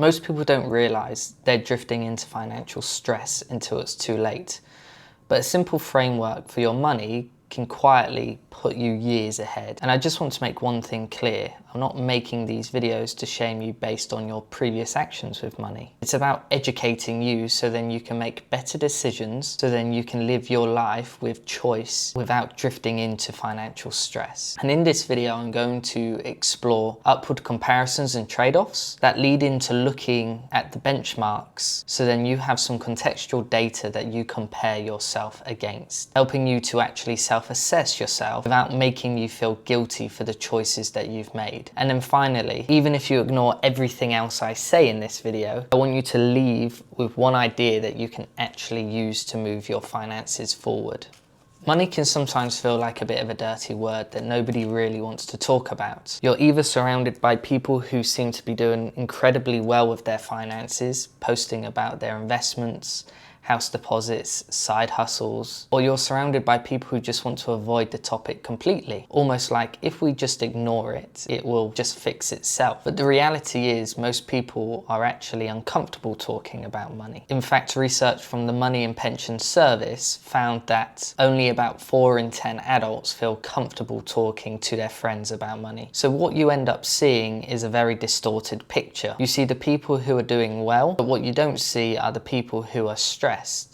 Most people don't realize they're drifting into financial stress until it's too late. But a simple framework for your money can quietly put you years ahead. And I just want to make one thing clear. I'm not making these videos to shame you based on your previous actions with money. It's about educating you so then you can make better decisions, so then you can live your life with choice without drifting into financial stress. And in this video, I'm going to explore upward comparisons and trade-offs that lead into looking at the benchmarks, so then you have some contextual data that you compare yourself against, helping you to actually self-assess yourself without making you feel guilty for the choices that you've made. And then finally, even if you ignore everything else I say in this video, I want you to leave with one idea that you can actually use to move your finances forward. Money can sometimes feel like a bit of a dirty word that nobody really wants to talk about. You're either surrounded by people who seem to be doing incredibly well with their finances, posting about their investments, house deposits, side hustles, or you're surrounded by people who just want to avoid the topic completely. Almost like if we just ignore it, it will just fix itself. But the reality is most people are actually uncomfortable talking about money. In fact, research from the Money and Pension Service found that only about 4 in 10 adults feel comfortable talking to their friends about money. So what you end up seeing is a very distorted picture. You see the people who are doing well, but what you don't see are the people who are stressed.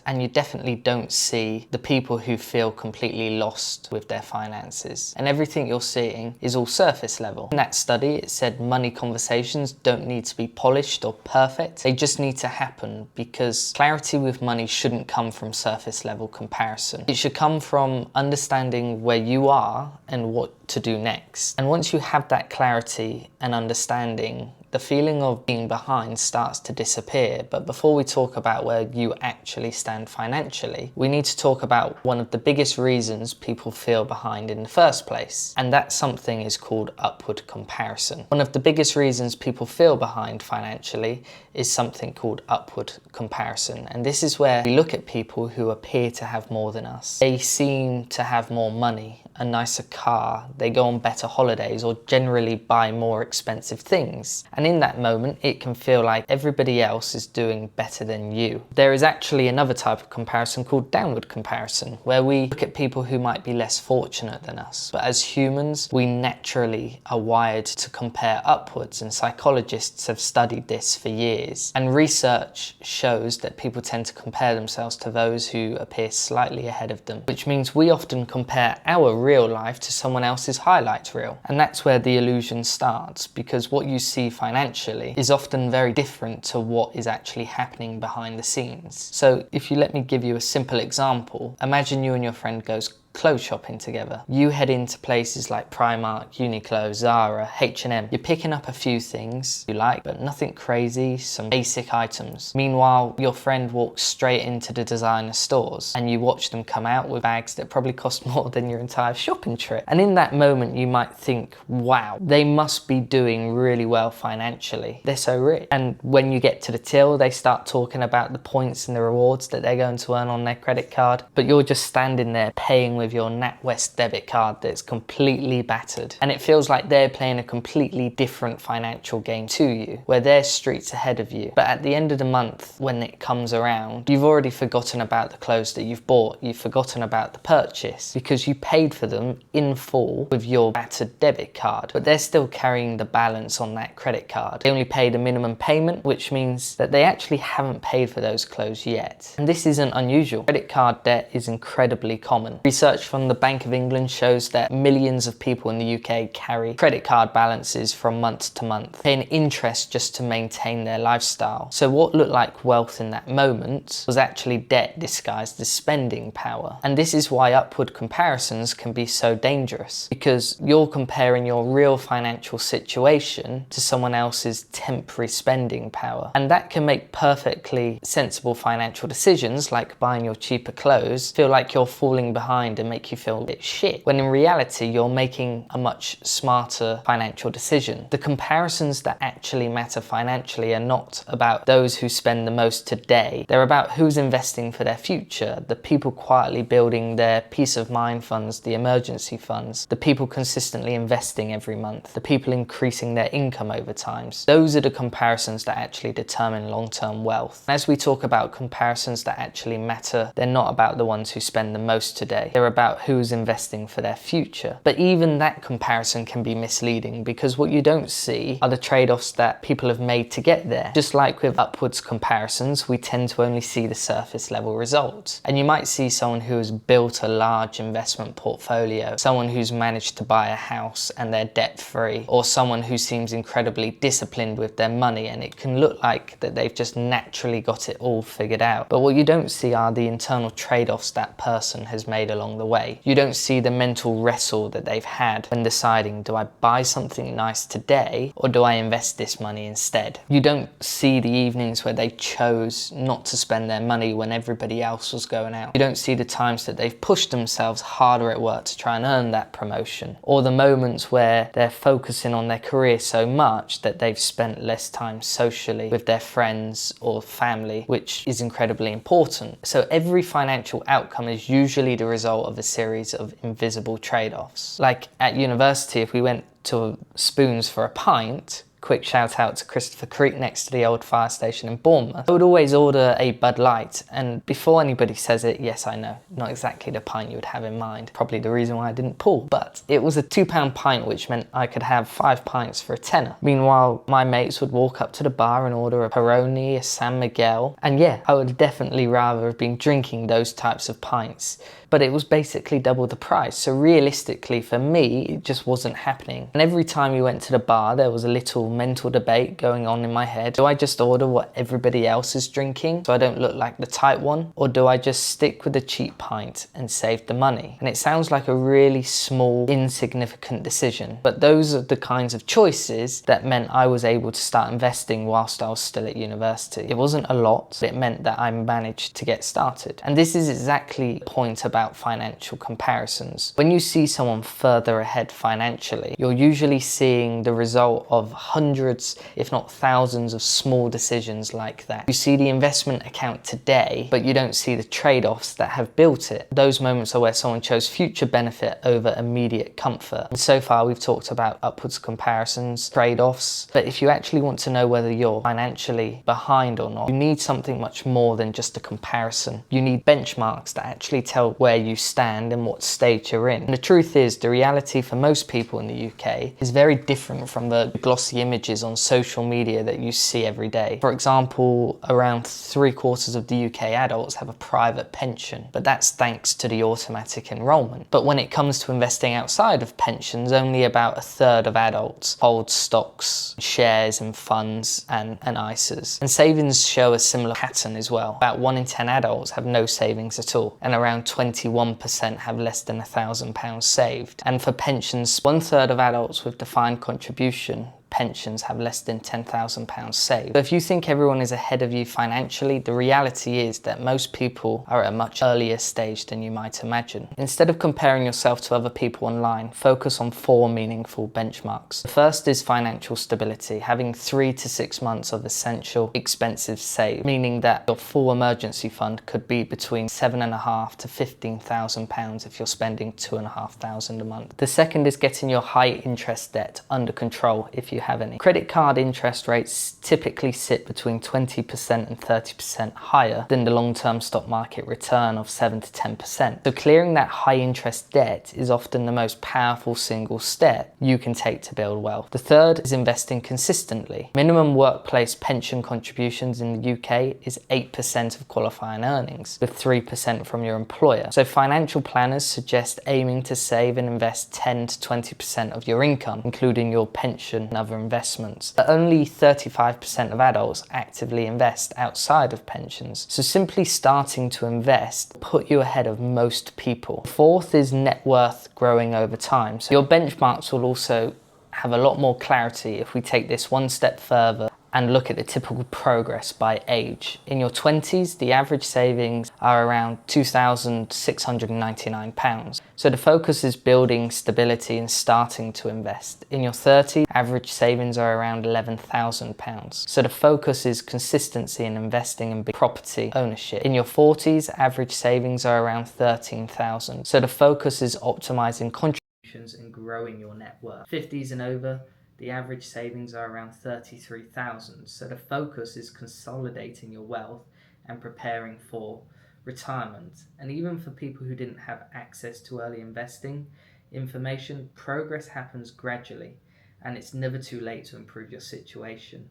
And you definitely don't see the people who feel completely lost with their finances. And everything you're seeing is all surface level. In that study, it said money conversations don't need to be polished or perfect. They just need to happen, because clarity with money shouldn't come from surface level comparison. It should come from understanding where you are and what to do next. And once you have that clarity and understanding, the feeling of being behind starts to disappear. But before we talk about where you actually stand financially, we need to talk about one of the biggest reasons people feel behind in the first place. And that something is called upward comparison. One of the biggest reasons people feel behind financially is something called upward comparison. And this is where we look at people who appear to have more than us. They seem to have more money, a nicer car, they go on better holidays, or generally buy more expensive things. And in that moment, it can feel like everybody else is doing better than you. There is actually another type of comparison called downward comparison, where we look at people who might be less fortunate than us. But as humans, we naturally are wired to compare upwards, and psychologists have studied this for years. And research shows that people tend to compare themselves to those who appear slightly ahead of them, which means we often compare our real life to someone else's highlight reel. And that's where the illusion starts, because what you see financially is often very different to what is actually happening behind the scenes. So if you let me give you a simple example, imagine you and your friend goes clothes shopping together. You head into places like Primark, Uniqlo, Zara, H&M. You're picking up a few things you like, but nothing crazy, some basic items. Meanwhile, your friend walks straight into the designer stores and you watch them come out with bags that probably cost more than your entire shopping trip. And in that moment, you might think, wow, they must be doing really well financially. They're so rich. And when you get to the till, they start talking about the points and the rewards that they're going to earn on their credit card, but you're just standing there paying with your NatWest debit card that's completely battered. And it feels like they're playing a completely different financial game to you, where they're streets ahead of you. But at the end of the month, when it comes around, you've already forgotten about the clothes that you've bought. You've forgotten about the purchase because you paid for them in full with your battered debit card, but they're still carrying the balance on that credit card. They only paid a minimum payment, which means that they actually haven't paid for those clothes yet. And this isn't unusual. Credit card debt is incredibly common. Research from the Bank of England shows that millions of people in the UK carry credit card balances from month to month, paying interest just to maintain their lifestyle. So what looked like wealth in that moment was actually debt disguised as spending power. And this is why upward comparisons can be so dangerous, because you're comparing your real financial situation to someone else's temporary spending power. And that can make perfectly sensible financial decisions, like buying your cheaper clothes, feel like you're falling behind and make you feel a bit shit, when in reality you're making a much smarter financial decision. The comparisons that actually matter financially are not about those who spend the most today. They're about who's investing for their future, the people quietly building their peace of mind funds, the emergency funds, the people consistently investing every month, the people increasing their income over time. Those are the comparisons that actually determine long-term wealth. As we talk about comparisons that actually matter, they're not about the ones who spend the most today. They're about who's investing for their future. But even that comparison can be misleading, because what you don't see are the trade-offs that people have made to get there. Just like with upwards comparisons, we tend to only see the surface level results. And you might see someone who has built a large investment portfolio, someone who's managed to buy a house and they're debt-free, or someone who seems incredibly disciplined with their money, and it can look like that they've just naturally got it all figured out. But what you don't see are the internal trade-offs that person has made along the way. You don't see the mental wrestle that they've had when deciding, do I buy something nice today or do I invest this money instead? You don't see the evenings where they chose not to spend their money when everybody else was going out. You don't see the times that they've pushed themselves harder at work to try and earn that promotion, or the moments where they're focusing on their career so much that they've spent less time socially with their friends or family, which is incredibly important. So every financial outcome is usually the result of a series of invisible trade-offs. Like at university, if we went to Spoons for a pint, quick shout out to Christopher Creek next to the old fire station in Bournemouth, I would always order a Bud Light, and before anybody says it, yes, I know, not exactly the pint you would have in mind, probably the reason why I didn't pull, but it was a £2 pint, which meant I could have 5 pints for a tenner. Meanwhile, my mates would walk up to the bar and order a Peroni, a San Miguel, and yeah, I would definitely rather have been drinking those types of pints, but it was basically double the price. So realistically for me, it just wasn't happening. And every time you went to the bar, there was a little mental debate going on in my head. Do I just order what everybody else is drinking so I don't look like the tight one? Or do I just stick with the cheap pint and save the money? And it sounds like a really small, insignificant decision, but those are the kinds of choices that meant I was able to start investing whilst I was still at university. It wasn't a lot, but it meant that I managed to get started. And this is exactly the point about financial comparisons. When you see someone further ahead financially, you're usually seeing the result of hundreds, if not thousands, of small decisions like that. You see the investment account today, but you don't see the trade-offs that have built it. Those moments are where someone chose future benefit over immediate comfort. And so far we've talked about upwards comparisons, trade-offs, but if you actually want to know whether you're financially behind or not, you need something much more than just a comparison. You need benchmarks that actually tell where you stand and what stage you're in. And the truth is, the reality for most people in the UK is very different from the glossy images on social media that you see every day. For example, around 3/4 of the UK adults have a private pension, but that's thanks to the automatic enrolment. But when it comes to investing outside of pensions, only about 1/3 of adults hold stocks, shares and funds and ISAs. And savings show a similar pattern as well. About 1 in 10 adults have no savings at all, and around 21% have less than £1,000 saved. And for pensions, 1/3 of adults with defined contribution pensions have less than £10,000 saved. So if you think everyone is ahead of you financially, the reality is that most people are at a much earlier stage than you might imagine. Instead of comparing yourself to other people online, focus on 4 meaningful benchmarks. The first is financial stability, having 3 to 6 months of essential expenses saved, meaning that your full emergency fund could be between £7,500 to £15,000 if you're spending £2,500 a month. The second is getting your high interest debt under control if you have any. Credit card interest rates typically sit between 20% and 30% higher than the long-term stock market return of 7 to 10%. So clearing that high interest debt is often the most powerful single step you can take to build wealth. The third is investing consistently. Minimum workplace pension contributions in the UK is 8% of qualifying earnings, with 3% from your employer. So financial planners suggest aiming to save and invest 10 to 20% of your income, including your pension and other investments. But only 35% of adults actively invest outside of pensions. So simply starting to invest will put you ahead of most people. Fourth is net worth growing over time. So your benchmarks will also have a lot more clarity if we take this one step further and look at the typical progress by age. In your 20s, the average savings are around £2,699. So the focus is building stability and starting to invest. In your 30s, average savings are around £11,000. So the focus is consistency in investing and property ownership. In your 40s, average savings are around £13,000. So the focus is optimizing contributions and growing your net worth. 50s and over, the average savings are around £33,000. So the focus is consolidating your wealth and preparing for retirement. And even for people who didn't have access to early investing information, progress happens gradually, and it's never too late to improve your situation.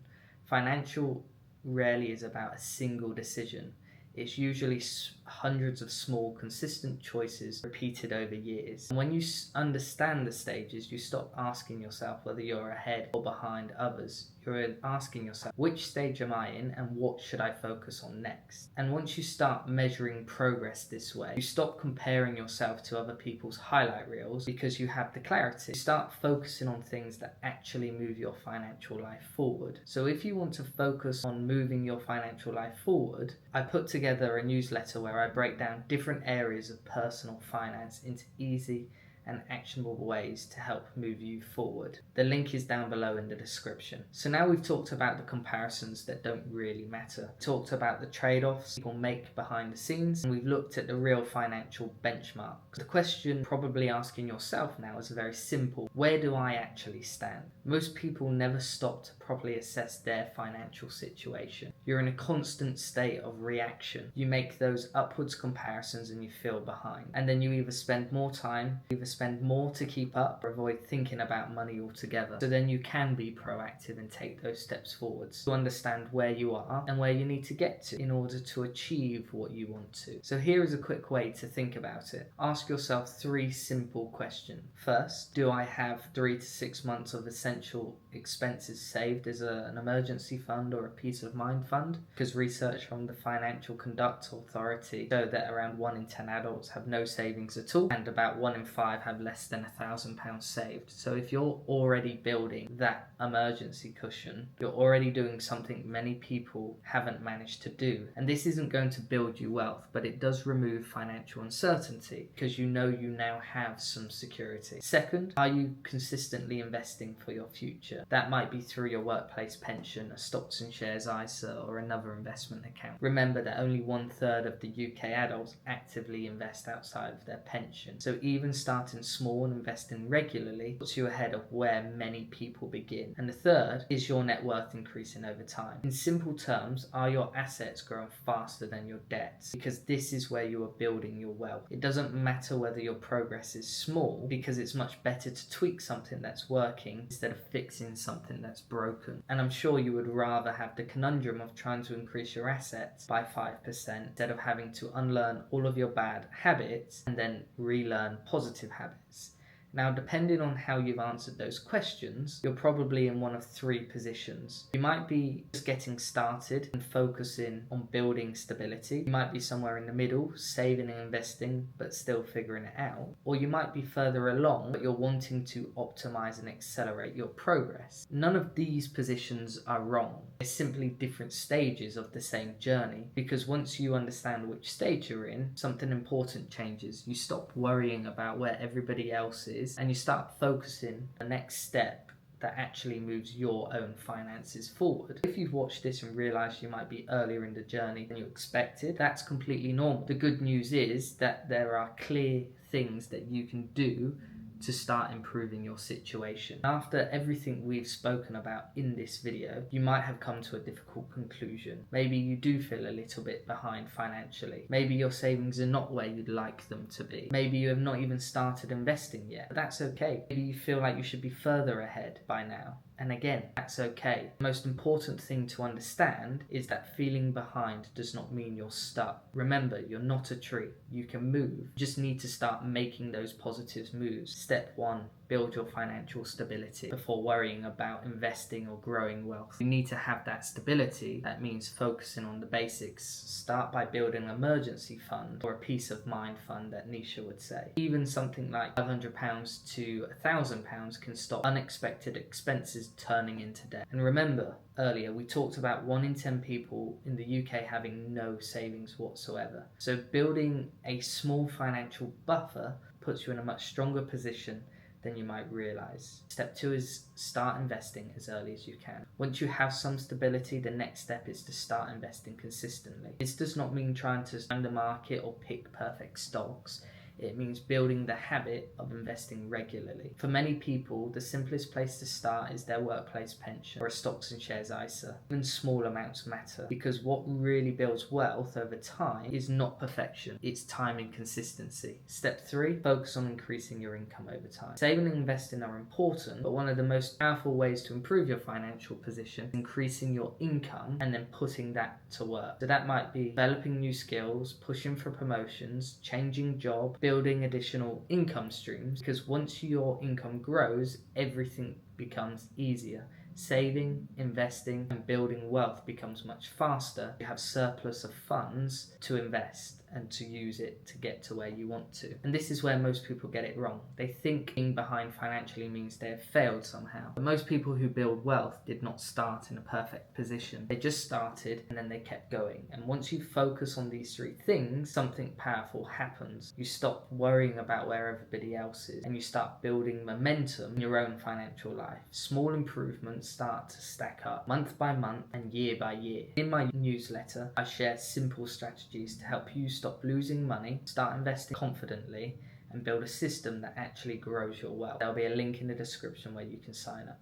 Financial rarely is about a single decision. It's usually hundreds of small, consistent choices repeated over years. And when you understand the stages, you stop asking yourself whether you're ahead or behind others. You're asking yourself, which stage am I in and what should I focus on next? And once you start measuring progress this way, you stop comparing yourself to other people's highlight reels because you have the clarity. You start focusing on things that actually move your financial life forward. So if you want to focus on moving your financial life forward, I put together a newsletter where I break down different areas of personal finance into easy and actionable ways to help move you forward. The link is down below in the description. So now we've talked about the comparisons that don't really matter. Talked about the trade-offs people make behind the scenes, and we've looked at the real financial benchmark. The question probably asking yourself now is very simple. Where do I actually stand? Most people never stop to properly assess their financial situation. You're in a constant state of reaction. You make those upwards comparisons and you feel behind. And then you either spend more time, spend more to keep up, or avoid thinking about money altogether. So then you can be proactive and take those steps forwards to understand where you are and where you need to get to in order to achieve what you want to. So here is a quick way to think about it. Ask yourself 3 simple questions. First, do I have 3 to 6 months of essential expenses saved as an emergency fund or a peace of mind fund? Because research from the Financial Conduct Authority show that around 1 in 10 adults have no savings at all, and about 1 in 5 have less than £1,000 saved. So if you're already building that emergency cushion, you're already doing something many people haven't managed to do. And this isn't going to build you wealth, but it does remove financial uncertainty because you know you now have some security. Second, are you consistently investing for your future? That might be through your workplace pension, a stocks and shares ISA, or another investment account. Remember that only 1/3 of the UK adults actively invest outside of their pension. So even starting small and investing regularly puts you ahead of where many people begin. And the third is your net worth increasing over time. In simple terms, are your assets growing faster than your debts? Because this is where you are building your wealth. It doesn't matter whether your progress is small, because it's much better to tweak something that's working instead of fixing something that's broken. And I'm sure you would rather have the conundrum of trying to increase your assets by 5% instead of having to unlearn all of your bad habits and then relearn positive habits. Now, depending on how you've answered those questions, you're probably in one of 3 positions. You might be just getting started and focusing on building stability. You might be somewhere in the middle, saving and investing, but still figuring it out. Or you might be further along, but you're wanting to optimize and accelerate your progress. None of these positions are wrong. They're simply different stages of the same journey, because once you understand which stage you're in, something important changes. You stop worrying about where everybody else is, and you start focusing on the next step that actually moves your own finances forward. If you've watched this and realized you might be earlier in the journey than you expected, that's completely normal. The good news is that there are clear things that you can do to start improving your situation. After everything we've spoken about in this video, you might have come to a difficult conclusion. Maybe you do feel a little bit behind financially. Maybe your savings are not where you'd like them to be. Maybe you have not even started investing yet, but that's okay. Maybe you feel like you should be further ahead by now. And again, that's okay. The most important thing to understand is that feeling behind does not mean you're stuck. Remember, you're not a tree. You can move. You just need to start making those positive moves. Step 1, build your financial stability before worrying about investing or growing wealth. You need to have that stability. That means focusing on the basics. Start by building an emergency fund or a peace of mind fund, that Nisha would say. Even something like £500 to £1,000 can stop unexpected expenses is turning into debt. And remember, earlier we talked about 1 in 10 people in the UK having no savings whatsoever. So building a small financial buffer puts you in a much stronger position than you might realize. Step 2 is start investing as early as you can. Once you have some stability, the next step is to start investing consistently. This does not mean trying to time the market or pick perfect stocks. It means building the habit of investing regularly. For many people, the simplest place to start is their workplace pension or a stocks and shares ISA. Even small amounts matter, because what really builds wealth over time is not perfection, it's time and consistency. Step 3, focus on increasing your income over time. Saving and investing are important, but one of the most powerful ways to improve your financial position is increasing your income and then putting that to work. So that might be developing new skills, pushing for promotions, changing job, building additional income streams, because once your income grows, everything becomes easier. Saving, investing, and building wealth becomes much faster. You have surplus of funds to invest and to use it to get to where you want to. And this is where most people get it wrong. They think being behind financially means they have failed somehow. But most people who build wealth did not start in a perfect position. They just started and then they kept going. And once you focus on these 3 things, something powerful happens. You stop worrying about where everybody else is and you start building momentum in your own financial life. Small improvements start to stack up month by month and year by year. In my newsletter, I share simple strategies to help you stop losing money, start investing confidently, and build a system that actually grows your wealth. There'll be a link in the description where you can sign up.